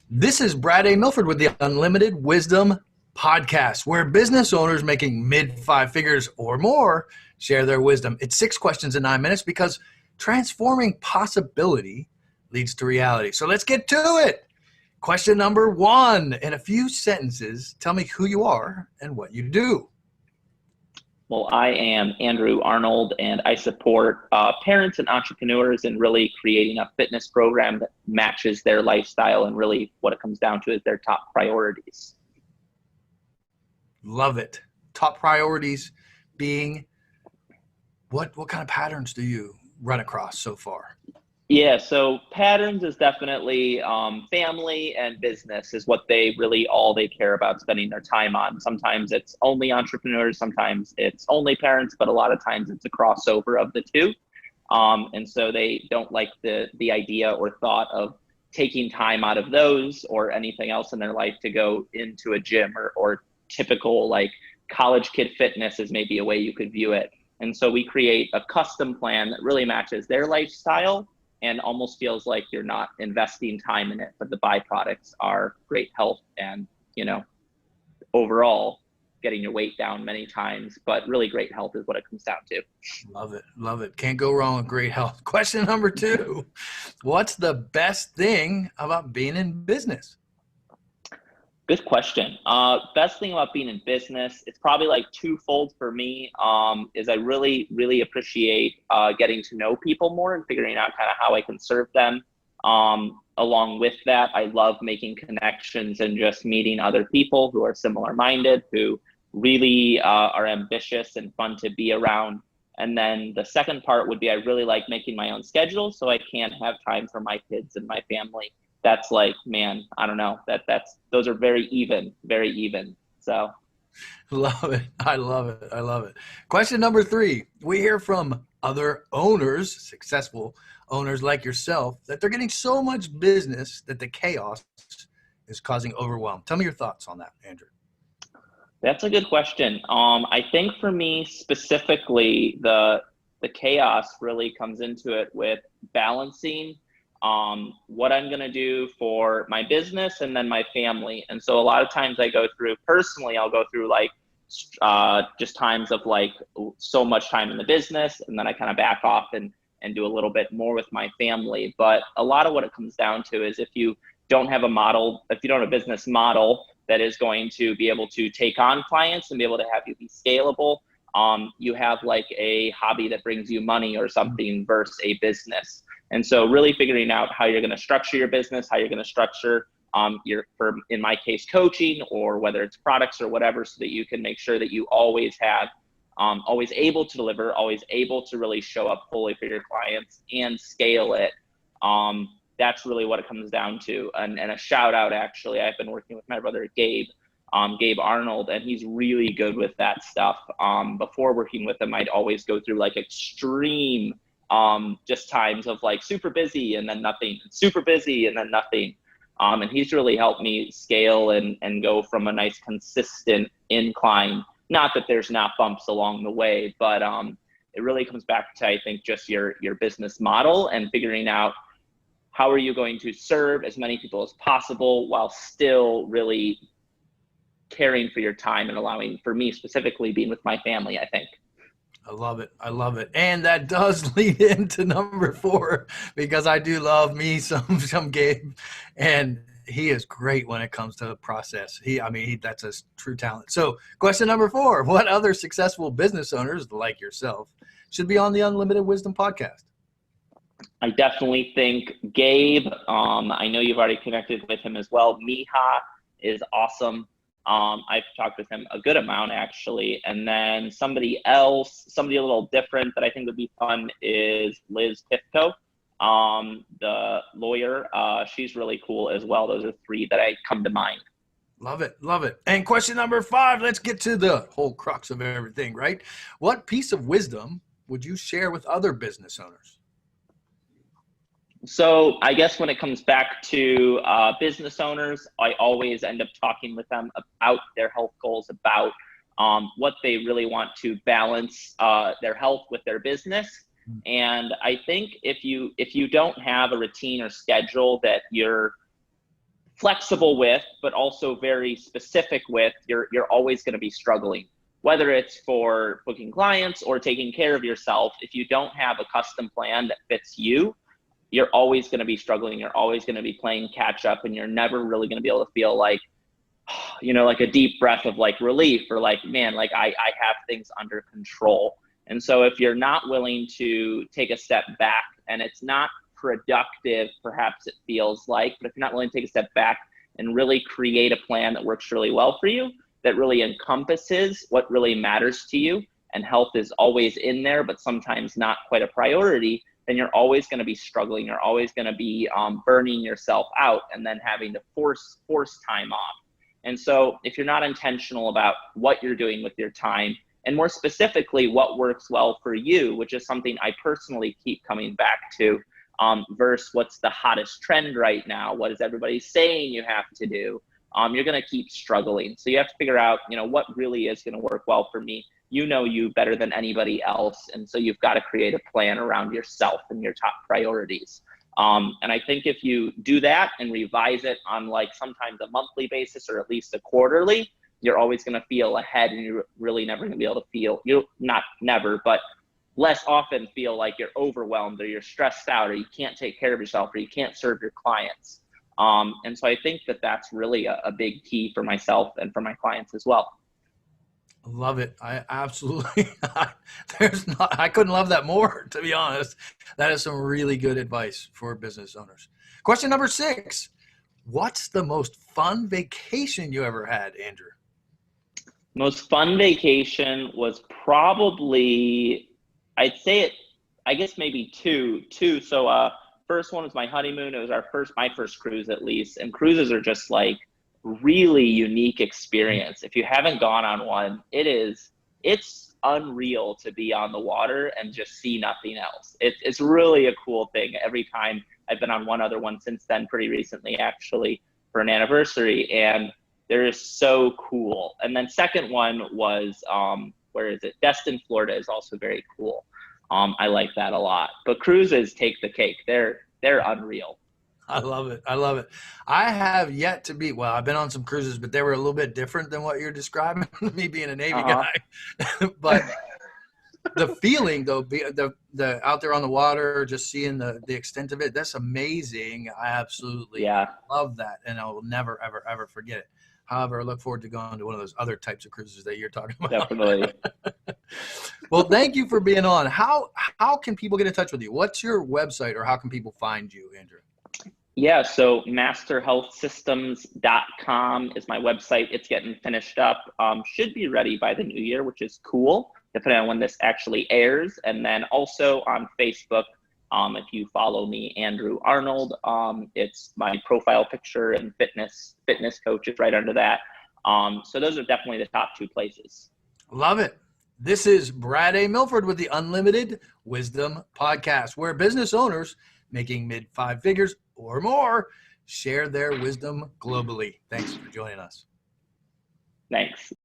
This is Brad A. Milford with the Unlimited Wisdom Podcast, where business owners making mid five figures or more share their wisdom. It's 6 questions in 9 minutes because transforming possibility leads to reality. So let's get to it. Question number 1. In a few sentences, tell me who you are and what you do. Well, I am Andrew Arnold, and I support parents and entrepreneurs in really creating a fitness program that matches their lifestyle, and really what it comes down to is their top priorities. Love it. Top priorities being what kind of patterns do you run across so far? Yeah, so patterns is definitely family and business is what they really all they care about spending their time on. Sometimes it's only entrepreneurs, sometimes it's only parents, but a lot of times it's a crossover of the two. And so they don't like the idea or thought of taking time out of those or anything else in their life to go into a gym or typical like college kid fitness is maybe a way you could view it. And so we create a custom plan that really matches their lifestyle and almost feels like you're not investing time in it, but the byproducts are great health and, overall getting your weight down many times, but really great health is what it comes down to. Love it. Love it. Can't go wrong with great health. Question number 2. What's the best thing about being in business? Good question. Best thing about being in business, it's probably like twofold for me, is I really, really appreciate getting to know people more and figuring out kind of how I can serve them. Along with that, I love making connections and just meeting other people who are similar minded, who really are ambitious and fun to be around. And then the second part would be I really like making my own schedule so I can have time for my kids and my family. That's like, man, I don't know, those are very even. So Love it. I love it. I love it. Question number 3. We hear from other owners, successful owners like yourself, that they're getting so much business that the chaos is causing overwhelm. Tell me your thoughts on that, Andrew. that's a good question. I think for me specifically, the chaos really comes into it with balancing what I'm going to do for my business and then my family. And so a lot of times I'll go through like just times of like so much time in the business, and then I kind of back off and do a little bit more with my family. But a lot of what it comes down to is if you don't have a business model that is going to be able to take on clients and be able to have you be scalable, you have like a hobby that brings you money or something versus a business. And so really figuring out how you're going to structure your business, how you're going to structure in my case, coaching, or whether it's products or whatever, so that you can make sure that you always have, always able to deliver, always able to really show up fully for your clients and scale it. That's really what it comes down to. And a shout out, actually, I've been working with my brother, Gabe Arnold, and he's really good with that stuff. Before working with him, I'd always go through like extreme just times of like super busy and then nothing, super busy and then nothing. And he's really helped me scale and go from a nice consistent incline. Not that there's not bumps along the way, but it really comes back to, I think, just your business model and figuring out how are you going to serve as many people as possible while still really caring for your time and allowing, for me specifically, being with my family, I think. I love it. I love it. And that does lead into number 4, because I do love me some Gabe, and he is great when it comes to the process. That's a true talent. So question number 4, what other successful business owners like yourself should be on the Unlimited Wisdom podcast? I definitely think Gabe, I know you've already connected with him as well. Miha is awesome. I've talked with him a good amount, actually. And then somebody a little different that I think would be fun is Liz Pifko, the lawyer. She's really cool as well. Those are 3 that I come to mind. Love it. Love it. And question number 5, let's get to the whole crux of everything, right? What piece of wisdom would you share with other business owners? So I guess when it comes back to business owners, I always end up talking with them about their health goals, about what they really want to balance their health with their business. And I think if you don't have a routine or schedule that you're flexible with, but also very specific with, you're always going to be struggling. Whether it's for booking clients or taking care of yourself, if you don't have a custom plan that fits you, you're always going to be struggling. You're always going to be playing catch up, and you're never really going to be able to feel like, like a deep breath of like relief, or like, man, like I have things under control. And so if you're not willing to take a step back, and it's not productive, perhaps it feels like, but if you're not willing to take a step back and really create a plan that works really well for you, that really encompasses what really matters to you, and health is always in there, but sometimes not quite a priority, then you're always going to be struggling. You're always going to be burning yourself out, and then having to force time off. And so if you're not intentional about what you're doing with your time, and more specifically, what works well for you, which is something I personally keep coming back to, versus what's the hottest trend right now, what is everybody saying you have to do, you're going to keep struggling. So you have to figure out, what really is going to work well for me. You know you better than anybody else. And so you've got to create a plan around yourself and your top priorities. And I think if you do that and revise it on like sometimes a monthly basis, or at least a quarterly, you're always going to feel ahead, and you're really never going to be able to feel, not never, but less often feel like you're overwhelmed, or you're stressed out, or you can't take care of yourself, or you can't serve your clients. And so I think that that's really a big key for myself and for my clients as well. Love it. I absolutely, I couldn't love that more, to be honest. That is some really good advice for business owners. Question number 6, what's the most fun vacation you ever had, Andrew? Most fun vacation was probably, I'd say it, I guess maybe two. So, first one was my honeymoon. It was my first cruise, at least. And cruises are just like really unique experience. If you haven't gone on one, it's unreal to be on the water and just see nothing else. It's really a cool thing. Every time, I've been on one other one since then, pretty recently actually, for an anniversary, and they're just so cool. And then second one was where is it? Destin, Florida is also very cool. I like that a lot. But cruises take the cake. They're unreal. I love it. I love it. I have yet to be, well, I've been on some cruises, but they were a little bit different than what you're describing, me being a Navy guy. But the feeling, though, the out there on the water, just seeing the extent of it, that's amazing. I absolutely love that. And I will never, ever, ever forget it. However, I look forward to going to one of those other types of cruises that you're talking about. Definitely. Well, thank you for being on. How can people get in touch with you? What's your website, or how can people find you, Andrew? Yeah, so masterhealthsystems.com is my website. It's getting finished up. Should be ready by the new year, which is cool, depending on when this actually airs. And then also on Facebook, if you follow me, Andrew Arnold, it's my profile picture, and fitness coach is right under that. So those are definitely the top 2 places. Love it. This is Brad A. Milford with the Unlimited Wisdom Podcast, where business owners making mid-5 figures or more share their wisdom globally. Thanks for joining us. Thanks.